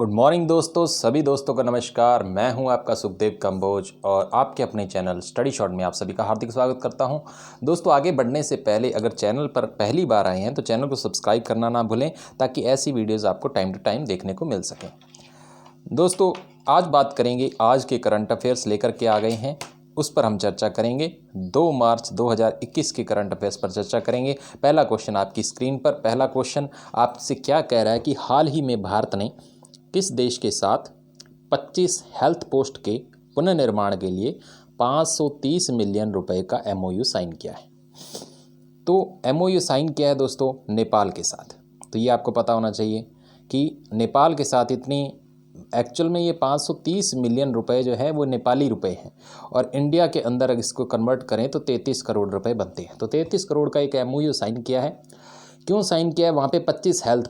Good morning दोस्तों, सभी दोस्तों का नमस्कार। मैं हूं आपका सुखदेव कंबोज और आपके अपने चैनल स्टडी शॉर्ट में आप सभी का हार्दिक स्वागत करता हूं। दोस्तों, आगे बढ़ने से पहले अगर चैनल पर पहली बार आए हैं तो चैनल को सब्सक्राइब करना ना भूलें ताकि ऐसी वीडियोज़ आपको टाइम टू टाइम देखने को मिल सकें। दोस्तों, आज बात करेंगे, आज के करंट अफेयर्स लेकर के आ गए हैं, उस पर हम चर्चा करेंगे। 2 मार्च 2021 के करंट अफेयर्स पर चर्चा करेंगे। पहला क्वेश्चन आपकी स्क्रीन पर। पहला क्वेश्चन आपसे क्या कह रहा है कि हाल ही में भारत ने किस देश के साथ 25 हेल्थ पोस्ट के पुनर्निर्माण के लिए 530 मिलियन रुपए का एमओयू साइन किया है। तो एमओयू साइन किया है दोस्तों नेपाल के साथ। तो ये आपको पता होना चाहिए कि नेपाल के साथ इतनी, एक्चुअल में ये 530 मिलियन रुपए जो है वो नेपाली रुपए हैं और इंडिया के अंदर अगर इसको कन्वर्ट करें तो 33 करोड़ रुपए बनते हैं। तो 33 करोड़ का एक एमओयू साइन किया है। क्यों साइन किया है? वहाँ पे 25 हेल्थ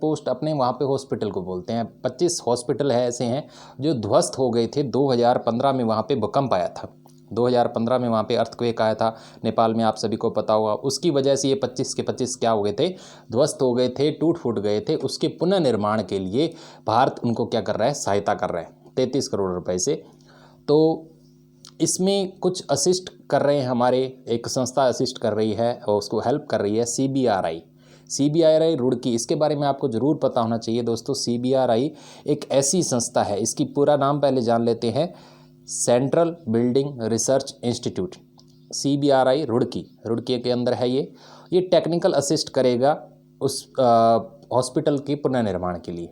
पोस्ट अपने वहाँ पे हॉस्पिटल को बोलते हैं। 25 हॉस्पिटल है ऐसे हैं जो ध्वस्त हो गए थे। 2015 में वहाँ पे भूकंप आया था। 2015 में वहाँ पे अर्थक्वेक आया था नेपाल में, आप सभी को पता होगा। उसकी वजह से ये 25 के 25 क्या हो गए थे, ध्वस्त हो गए थे, टूट फूट गए थे। उसके पुनर्निर्माण के लिए भारत उनको क्या कर रहा है, सहायता कर रहा है 33 करोड़ रुपए से। तो इसमें कुछ असिस्ट कर रहे हैं, हमारे एक संस्था असिस्ट कर रही है और उसको हेल्प कर रही है, सीबीआरआई रुड़की। इसके बारे में आपको ज़रूर पता होना चाहिए दोस्तों। सीबीआरआई एक ऐसी संस्था है, इसकी पूरा नाम पहले जान लेते हैं, central building research institute. CBRI Roorkee के अंदर है ये टेक्निकल असिस्ट करेगा उस हॉस्पिटल के पुनर्निर्माण के लिए।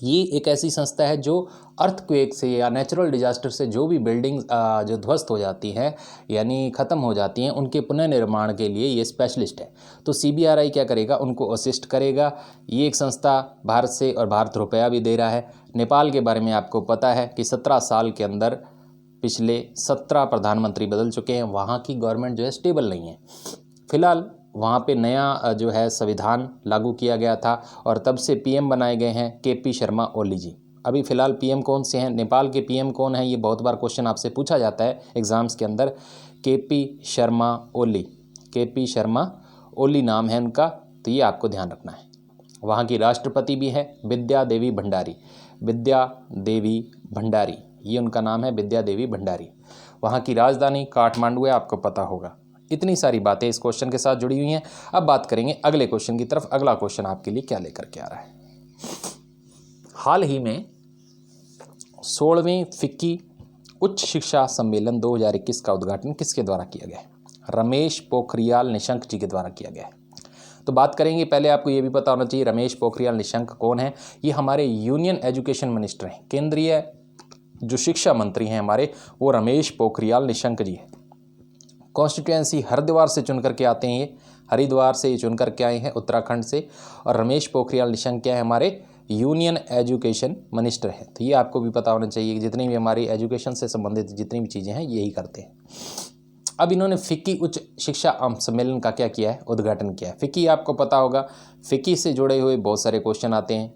ये एक ऐसी संस्था है जो अर्थक्वेक से या नेचुरल डिजास्टर से जो भी बिल्डिंग जो ध्वस्त हो जाती हैं यानी ख़त्म हो जाती हैं, उनके पुनर्निर्माण के लिए ये स्पेशलिस्ट है। तो सीबीआरआई क्या करेगा, उनको असिस्ट करेगा। ये एक संस्था भारत से, और भारत रुपया भी दे रहा है। नेपाल के बारे में आपको पता है कि 17 साल के अंदर पिछले 17 प्रधानमंत्री बदल चुके हैं। वहाँ की गवर्नमेंट जो है स्टेबल नहीं है। फिलहाल वहाँ पे नया जो है संविधान लागू किया गया था और तब से पीएम बनाए गए हैं केपी शर्मा ओली जी। अभी फ़िलहाल पीएम कौन से हैं, नेपाल के पीएम कौन है, ये बहुत बार क्वेश्चन आपसे पूछा जाता है एग्ज़ाम्स के अंदर। केपी शर्मा ओली नाम है उनका, तो ये आपको ध्यान रखना है। वहाँ की राष्ट्रपति भी है विद्या देवी भंडारी, ये उनका नाम है, विद्या देवी भंडारी। वहाँ की राजधानी काठमांडू है, आपको पता होगा। इतनी सारी बातें इस क्वेश्चन के साथ जुड़ी हुई हैं। अब बात करेंगे अगले क्वेश्चन की तरफ। अगला क्वेश्चन आपके लिए क्या लेकर के आ रहा है। हाल ही में 16वें फिक्की उच्च शिक्षा सम्मेलन 2021 का उद्घाटन किसके द्वारा किया गया है? रमेश पोखरियाल निशंक जी के द्वारा किया गया है। तो बात करेंगे, पहले आपको ये भी पता होना चाहिए रमेश पोखरियाल निशंक कौन है। ये हमारे यूनियन एजुकेशन मिनिस्टर हैं, केंद्रीय जो शिक्षा मंत्री हैं हमारे, वो रमेश पोखरियाल निशंक जी हैं। कॉन्स्टिट्यूएंसी हरिद्वार से चुन करके आते हैं, ये हरिद्वार से चुन करके आए हैं, उत्तराखंड से। और रमेश पोखरियाल निशंक क्या है, हमारे यूनियन एजुकेशन मिनिस्टर हैं। तो ये आपको भी पता होना चाहिए कि जितनी भी हमारी एजुकेशन से संबंधित जितनी भी चीज़ें हैं यही करते हैं। अब इन्होंने फिक्की उच्च शिक्षा सम्मेलन का क्या किया है, उद्घाटन किया है। फिक्की आपको पता होगा, फिक्की से जुड़े हुए बहुत सारे क्वेश्चन आते हैं।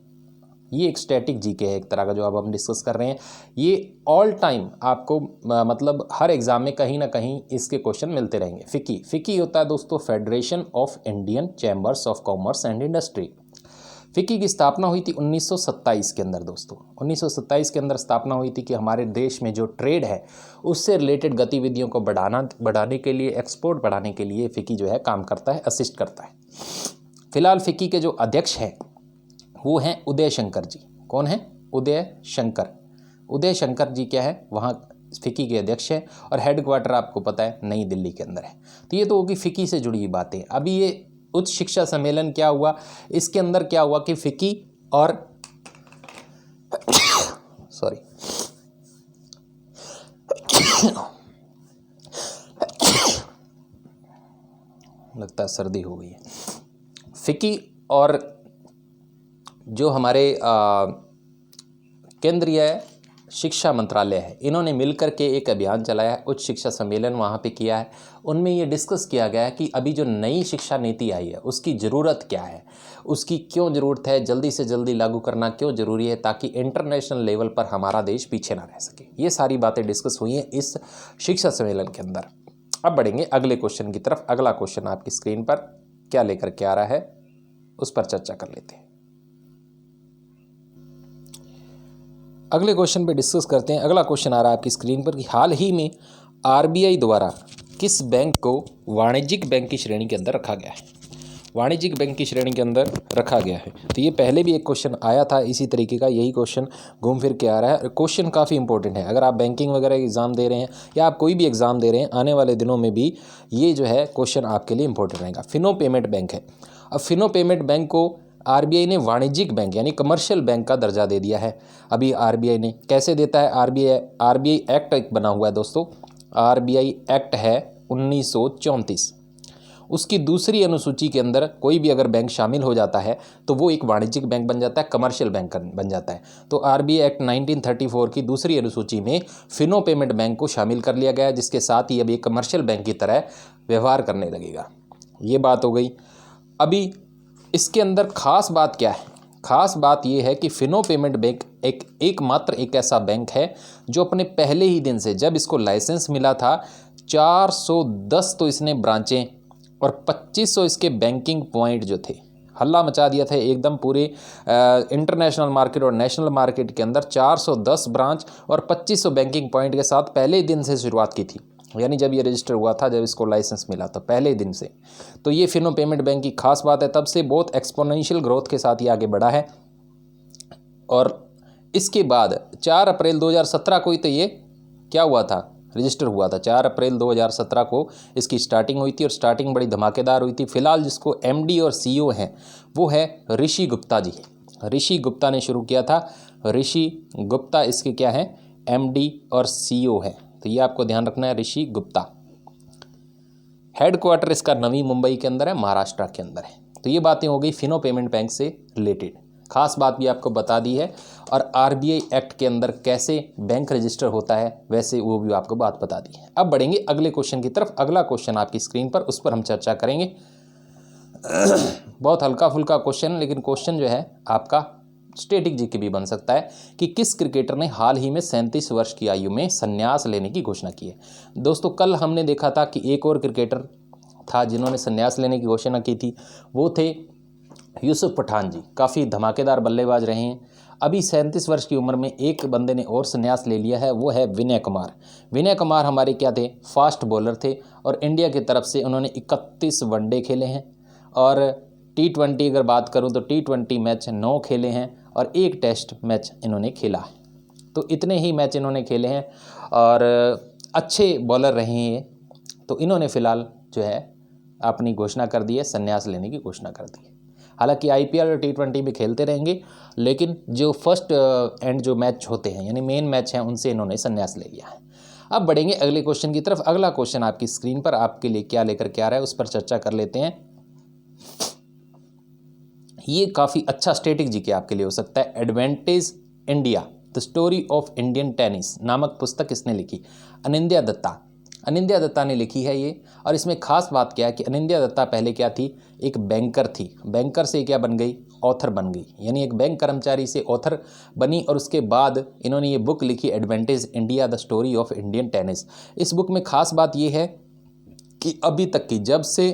ये एक स्टैटिक जीके है एक तरह का, जो अब हम डिस्कस कर रहे हैं। ये ऑल टाइम आपको मतलब हर एग्जाम में कहीं ना कहीं इसके क्वेश्चन मिलते रहेंगे। फिक्की होता है दोस्तों federation of Indian chambers of commerce and industry. FICCI की स्थापना हुई थी 1927 के अंदर दोस्तों। 1927 के अंदर स्थापना हुई थी कि हमारे देश में जो ट्रेड है उससे रिलेटेड गतिविधियों को बढ़ाने के लिए, एक्सपोर्ट बढ़ाने के लिए फिक्की जो है काम करता है, असिस्ट करता है। फिलहाल फिक्की के जो अध्यक्ष हैं वो हैं उदय शंकर जी। कौन है? उदय शंकर जी क्या है, वहाँ फिक्की के अध्यक्ष हैं और हेडक्वार्टर आपको पता है नई दिल्ली के अंदर है। तो ये तो होगी फिक्की से जुड़ी हुई बातें। अभी ये उच्च शिक्षा सम्मेलन क्या हुआ, इसके अंदर क्या हुआ कि फिक्की और लगता है सर्दी हो गई है। फिक्की और जो हमारे केंद्रीय शिक्षा मंत्रालय है, इन्होंने मिलकर के एक अभियान चलाया है, उच्च शिक्षा सम्मेलन वहाँ पे किया है। उनमें ये डिस्कस किया गया है कि अभी जो नई शिक्षा नीति आई है उसकी ज़रूरत क्या है, उसकी क्यों ज़रूरत है, जल्दी से जल्दी लागू करना क्यों ज़रूरी है, ताकि इंटरनेशनल लेवल पर हमारा देश पीछे ना रह सके। ये सारी बातें डिस्कस हुई हैं इस शिक्षा सम्मेलन के अंदर। अब बढ़ेंगे अगले क्वेश्चन की तरफ। अगला क्वेश्चन आपकी स्क्रीन पर क्या लेकर के आ रहा है, उस पर चर्चा कर लेते हैं। अगले क्वेश्चन पे डिस्कस करते हैं। अगला क्वेश्चन आ रहा है आपकी स्क्रीन पर कि हाल ही में आरबीआई द्वारा किस बैंक को वाणिज्यिक बैंक की श्रेणी के अंदर रखा गया है? वाणिज्यिक बैंक की श्रेणी के अंदर रखा गया है। तो ये पहले भी एक क्वेश्चन आया था इसी तरीके का, यही क्वेश्चन घूम फिर के आ रहा है। क्वेश्चन काफ़ी इंपॉर्टेंट है। अगर आप बैंकिंग वगैरह एग्ज़ाम दे रहे हैं या आप कोई भी एग्ज़ाम दे रहे हैं, आने वाले दिनों में भी ये जो है क्वेश्चन आपके लिए इंपॉर्टेंट रहेगा। फिनो पेमेंट बैंक है। अब फिनो पेमेंट बैंक को आरबीआई ने वाणिज्यिक बैंक यानी कमर्शियल बैंक का दर्जा दे दिया है। अभी आरबीआई ने कैसे देता है? आरबीआई एक्ट एक बना हुआ है दोस्तों, आरबीआई एक्ट है 1934। उसकी दूसरी अनुसूची के अंदर कोई भी अगर बैंक शामिल हो जाता है तो वो एक वाणिज्यिक बैंक बन जाता है, कमर्शियल बैंक बन जाता है। तो आरबीआई एक्ट 1934 की दूसरी अनुसूची में फिनो पेमेंट बैंक को शामिल कर लिया गया, जिसके साथ ही अब एक कमर्शियल बैंक की तरह व्यवहार करने लगेगा। ये बात हो गई। अभी इसके अंदर खास बात क्या है? खास बात यह है कि फिनो पेमेंट बैंक एकमात्र एक ऐसा बैंक है जो अपने पहले ही दिन से, जब इसको लाइसेंस मिला था, 410 तो इसने ब्रांचें और 2500 इसके बैंकिंग पॉइंट जो थे, हल्ला मचा दिया था एकदम पूरे इंटरनेशनल मार्केट और नेशनल मार्केट के अंदर। 410 ब्रांच और 2500 बैंकिंग पॉइंट के साथ पहले दिन से शुरुआत की थी, यानी जब ये रजिस्टर हुआ था, जब इसको लाइसेंस मिला तो पहले दिन से। तो ये फिनो पेमेंट बैंक की खास बात है, तब से बहुत एक्सपोनेंशियल ग्रोथ के साथ ये आगे बढ़ा है। और इसके बाद 4 अप्रैल 2017 को ही तो ये क्या हुआ था, रजिस्टर हुआ था। 4 अप्रैल 2017 को इसकी स्टार्टिंग हुई थी और स्टार्टिंग बड़ी धमाकेदार हुई थी। फिलहाल जिसको एमडी और सीईओ हैं वो है ऋषि गुप्ता जी। ऋषि गुप्ता ने शुरू किया था। ऋषि गुप्ता इसके क्या हैं, एमडी और सीईओ है। तो ये आपको ध्यान रखना है, ऋषि गुप्ता। हेडक्वार्टर इसका नवी मुंबई के अंदर है, महाराष्ट्र के अंदर है। तो ये बातें हो गई फिनो पेमेंट बैंक से रिलेटेड। खास बात भी आपको बता दी है। और आरबीआई एक्ट के अंदर कैसे बैंक रजिस्टर होता है वैसे वो भी आपको बात बता दी है। अब बढ़ेंगे अगले क्वेश्चन की तरफ। अगला क्वेश्चन आपकी स्क्रीन पर, उस पर हम चर्चा करेंगे। बहुत हल्का फुल्का क्वेश्चन, लेकिन क्वेश्चन जो है आपका स्टैटिक जीके भी बन सकता है कि किस क्रिकेटर ने हाल ही में 37 वर्ष की आयु में संन्यास लेने की घोषणा की है। दोस्तों कल हमने देखा था कि एक और क्रिकेटर था जिन्होंने संन्यास लेने की घोषणा की थी, वो थे यूसुफ पठान जी। काफ़ी धमाकेदार बल्लेबाज रहे हैं। अभी 37 वर्ष की उम्र में एक बंदे ने और संन्यास ले लिया है, वो है विनय कुमार। विनय कुमार हमारे क्या थे, फास्ट बॉलर थे और इंडिया की तरफ से उन्होंने 31 वनडे खेले हैं और T20 अगर बात करूं तो T20 मैच 9 खेले हैं और 1 टेस्ट मैच इन्होंने खेला है। तो इतने ही मैच इन्होंने खेले हैं और अच्छे बॉलर रहे हैं। तो इन्होंने फ़िलहाल जो है अपनी घोषणा कर दी है, संन्यास लेने की घोषणा कर दी है। हालांकि आईपीएल और T20 भी खेलते रहेंगे, लेकिन जो फर्स्ट एंड जो मैच होते हैं यानी मेन मैच हैं उनसे इन्होंने संन्यास ले लिया है। अब बढ़ेंगे अगले क्वेश्चन की तरफ। अगला क्वेश्चन आपकी स्क्रीन पर आपके लिए क्या लेकर के आ रहा है उस पर चर्चा कर लेते हैं। ये काफ़ी अच्छा स्टैटिक जीके आपके लिए हो सकता है। Advantage India the story of Indian tennis नामक पुस्तक किसने लिखी? अनिंद्या दत्ता। अनिंद्या दत्ता ने लिखी है ये। और इसमें खास बात क्या है कि अनिंद्या दत्ता पहले क्या थी, एक बैंकर थी। बैंकर से क्या बन गई, ऑथर बन गई, यानी एक बैंक कर्मचारी से ऑथर बनी। और उसके बाद इन्होंने ये बुक लिखी, advantage India the story of Indian tennis. इस बुक में खास बात ये है कि अभी तक की, जब से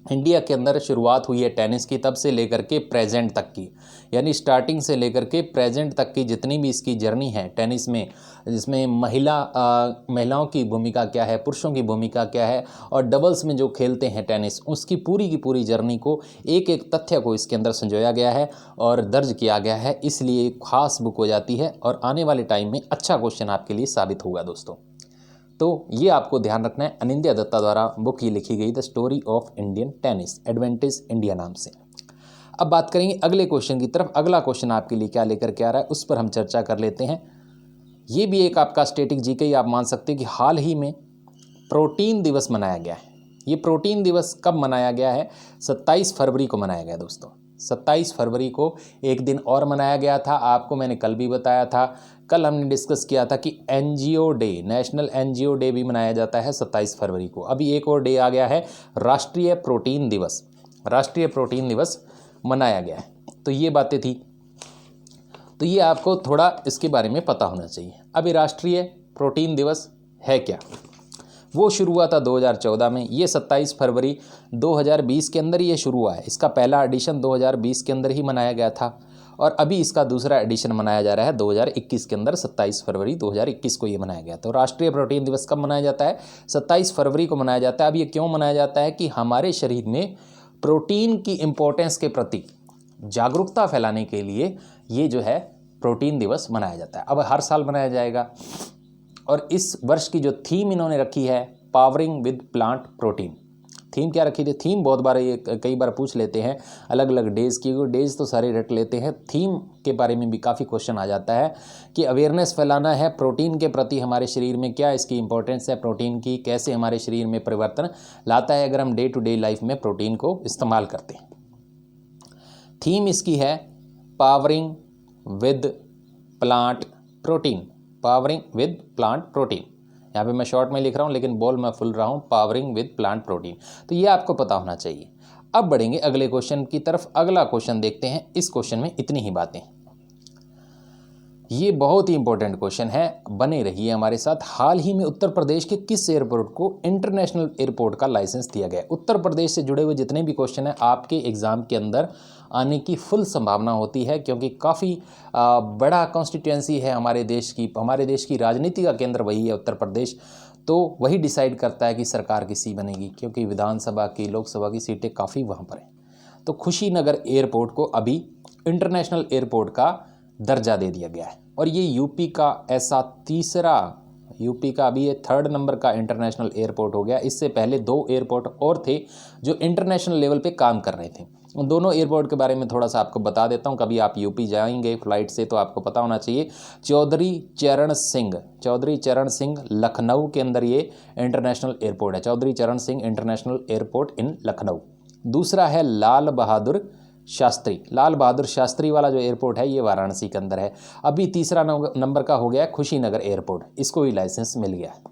इंडिया के अंदर शुरुआत हुई है टेनिस की, तब से लेकर के प्रेजेंट तक की, यानी स्टार्टिंग से लेकर के प्रेजेंट तक की जितनी भी इसकी जर्नी है टेनिस में, जिसमें महिलाओं की भूमिका क्या है, पुरुषों की भूमिका क्या है और डबल्स में जो खेलते हैं टेनिस, उसकी पूरी की पूरी जर्नी को, एक एक तथ्य को इसके अंदर संजोया गया है और दर्ज किया गया है। इसलिए खास बुक हो जाती है और आने वाले टाइम में अच्छा क्वेश्चन आपके लिए साबित होगा दोस्तों। तो ये आपको ध्यान रखना है। अनिंद्या दत्ता द्वारा बुक ये लिखी गई the story of Indian tennis, advantage India नाम से। अब बात करेंगे अगले क्वेश्चन की तरफ। अगला क्वेश्चन आपके लिए क्या लेकर के आ रहा है उस पर हम चर्चा कर लेते हैं। ये भी एक आपका स्टैटिक जीके ही आप मान सकते हैं कि हाल ही में प्रोटीन दिवस मनाया गया है। ये प्रोटीन दिवस कब मनाया गया है? 27 फरवरी को मनाया गया दोस्तों। 27 फरवरी को एक दिन और मनाया गया था, आपको मैंने कल भी बताया था। कल हमने डिस्कस किया था कि NGO day, national NGO day भी मनाया जाता है 27 फरवरी को। अभी एक और डे आ गया है, राष्ट्रीय प्रोटीन दिवस। राष्ट्रीय प्रोटीन दिवस मनाया गया है। तो ये बातें थी, तो ये आपको थोड़ा इसके बारे में पता होना चाहिए। अभी राष्ट्रीय प्रोटीन दिवस है क्या, वो शुरू हुआ था 2014 में। ये 27 फरवरी 2020 के अंदर ये शुरू हुआ है। इसका पहला एडिशन 2020 के अंदर ही मनाया गया था और अभी इसका दूसरा एडिशन मनाया जा रहा है 2021 के अंदर, 27 फरवरी 2021 को ये मनाया गया। तो राष्ट्रीय प्रोटीन दिवस कब मनाया जाता है? 27 फरवरी को मनाया जाता है। अब ये क्यों मनाया जाता है? कि हमारे शरीर में प्रोटीन की इम्पोर्टेंस के प्रति जागरूकता फैलाने के लिए ये जो है प्रोटीन दिवस मनाया जाता है। अब हर साल मनाया जाएगा और इस वर्ष की जो थीम इन्होंने रखी है, powering with plant protein. Theme क्या रखी थी? थीम बहुत बार ये कई बार पूछ लेते हैं अलग अलग डेज़ की, डेज़ तो सारे रट लेते हैं। थीम के बारे में भी काफ़ी क्वेश्चन आ जाता है कि अवेयरनेस फैलाना है प्रोटीन के प्रति, हमारे शरीर में क्या इसकी इंपॉर्टेंस है, प्रोटीन की कैसे हमारे शरीर में परिवर्तन लाता है अगर हम डे टू डे लाइफ में प्रोटीन को इस्तेमाल करते हैं। थीम इसकी है powering with plant protein, powering with plant protein. यहाँ पे मैं शॉर्ट में लिख रहा हूँ लेकिन बोल मैं फुल रहा हूँ, पावरिंग विद प्लांट प्रोटीन। तो ये आपको पता होना चाहिए। अब बढ़ेंगे अगले क्वेश्चन की तरफ। अगला क्वेश्चन देखते हैं। इस क्वेश्चन में इतनी ही बातें, ये बहुत ही इंपॉर्टेंट क्वेश्चन है, बने रहिए हमारे साथ। हाल ही में उत्तर प्रदेश के किस एयरपोर्ट को इंटरनेशनल एयरपोर्ट का लाइसेंस दिया गया? उत्तर प्रदेश से जुड़े हुए जितने भी क्वेश्चन हैं आपके एग्ज़ाम के अंदर आने की फुल संभावना होती है, क्योंकि काफ़ी बड़ा कॉन्स्टिट्यूएंसी है हमारे देश की राजनीति का केंद्र वही है उत्तर प्रदेश। तो वही डिसाइड करता है कि सरकार किसी बनेगी, क्योंकि विधानसभा की, लोकसभा की सीटें काफ़ी वहाँ पर हैं। तो खुशीनगर एयरपोर्ट को अभी इंटरनेशनल एयरपोर्ट का दर्जा दे दिया गया है और ये यूपी का ऐसा यूपी का अभी ये 3rd नंबर का इंटरनेशनल एयरपोर्ट हो गया। इससे पहले 2 एयरपोर्ट और थे जो इंटरनेशनल लेवल पे काम कर रहे थे। उन दोनों एयरपोर्ट के बारे में थोड़ा सा आपको बता देता हूँ। कभी आप यूपी जाएंगे फ्लाइट से तो आपको पता होना चाहिए। चौधरी चरण सिंह लखनऊ के अंदर ये इंटरनेशनल एयरपोर्ट है, चौधरी चरण सिंह इंटरनेशनल एयरपोर्ट इन लखनऊ। दूसरा है लाल बहादुर शास्त्री वाला जो एयरपोर्ट है ये वाराणसी के अंदर है। अभी तीसरा नंबर का हो गया खुशीनगर एयरपोर्ट, इसको भी लाइसेंस मिल गया है।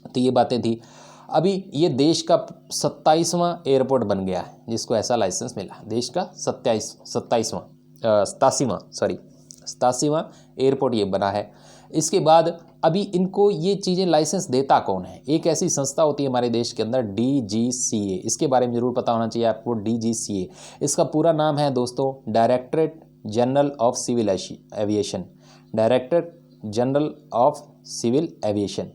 तो ये बातें थी। अभी ये देश का 27वां एयरपोर्ट बन गया है जिसको ऐसा लाइसेंस मिला। देश का 87वां एयरपोर्ट ये बना है। इसके बाद अभी इनको ये चीज़ें लाइसेंस देता कौन है? एक ऐसी संस्था होती है हमारे देश के अंदर DGCA, इसके बारे में ज़रूर पता होना चाहिए आपको। DGCA इसका पूरा नाम है दोस्तों directorate general of civil aviation, directorate general of civil aviation,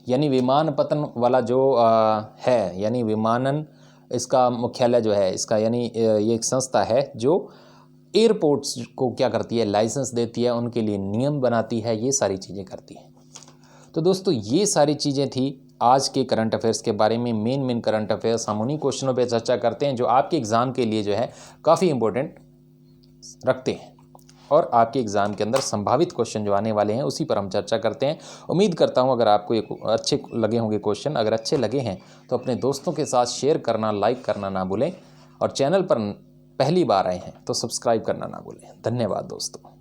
यानी विमानपत्तन वाला जो है, यानी विमानन इसका मुख्यालय जो है इसका, यानी ये एक संस्था है जो एयरपोर्ट्स को क्या करती है, लाइसेंस देती है, उनके लिए नियम बनाती है, ये सारी चीज़ें करती है। तो दोस्तों ये सारी चीज़ें थी आज के करंट अफेयर्स के बारे में। मेन करंट अफेयर्स हम उन्हीं क्वेश्चनों पे चर्चा करते हैं जो आपके एग्ज़ाम के लिए जो है काफ़ी इंपॉर्टेंट रखते हैं और आपके एग्ज़ाम के अंदर संभावित क्वेश्चन जो आने वाले हैं उसी पर हम चर्चा करते हैं। उम्मीद करता हूं अगर आपको ये अच्छे लगे होंगे क्वेश्चन, अगर अच्छे लगे हैं तो अपने दोस्तों के साथ शेयर करना, लाइक करना ना भूलें और चैनल पर पहली बार आए हैं तो सब्सक्राइब करना ना भूलें। धन्यवाद दोस्तों।